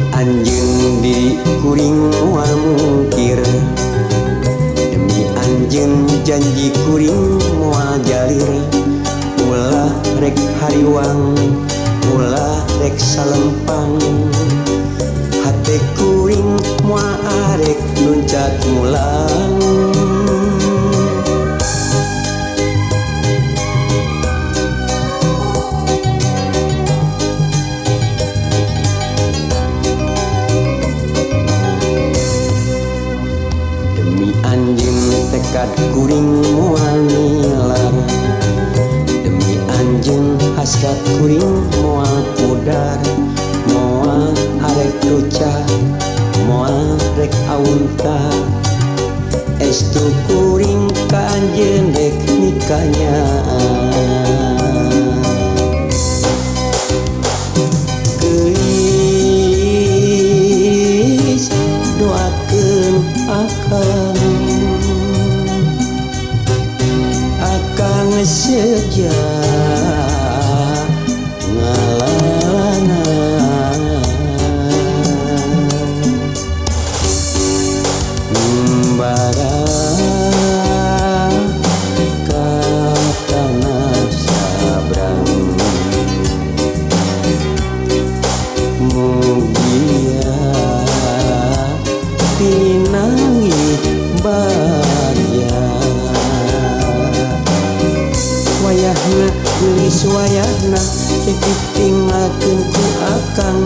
Demi anjeun diri kuring moal mungkir, demi anjeun janji kuring moal jalir. Ulah rek hariwang, ulah rek salempang, hate kuring moal arek nuncak mulang. Demi anjeun tekad kuring moal nilar, demi anjeun hasrat kuring moal pudar. Moal arek ruca, moal rek aunta, estu kuring ka anjeun rek nikahnya. Geus doakeun akang seja ngalalana. Barang katana sabrang, mugia pinangi bagya. Wayahna geus wayahna jadi tinggalkeun ku akang,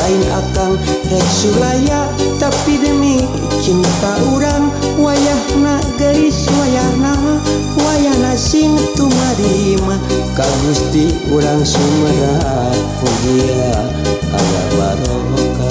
lain akang rek sulaya tapi demi cinta urang. Wayahna geus wayahna, wayahna sing tumarima ka Gusti urang Sumera. Mugia aya barokah.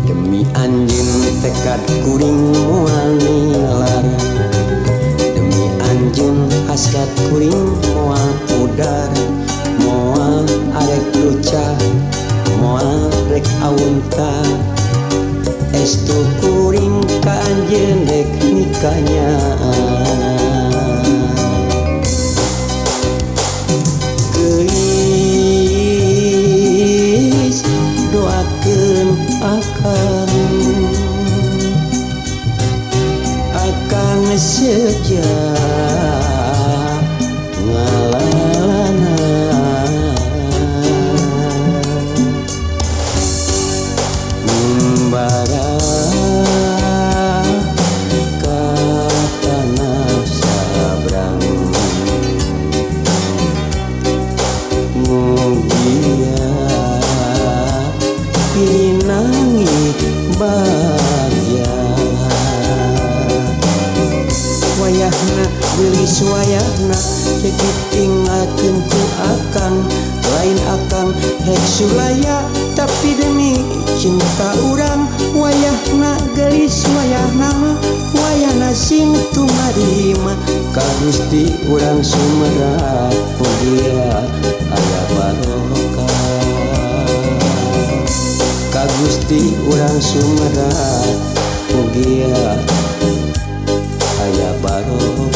Demi anjeun tekad kuring moal nilar, demi anjeun hasrat kuring moal pudar. Moal arek ruca, moal rek aunta, estu kuring ka anjeun rek nikahnya. Geus doakeun akang seja ngalalana. Barang katana sabrang, mugia pinangi bagya. Wayahna geus wayahna jadi tinggalkeun ku akang, lain akang rek sulaya tapi demi cinta urang. Wayahna geus wayahna, wayahna sing tumarima ka Gusti urang Sumera. Mugia aya barokah ka Gusti urang Sumera. Mugia aya barokah.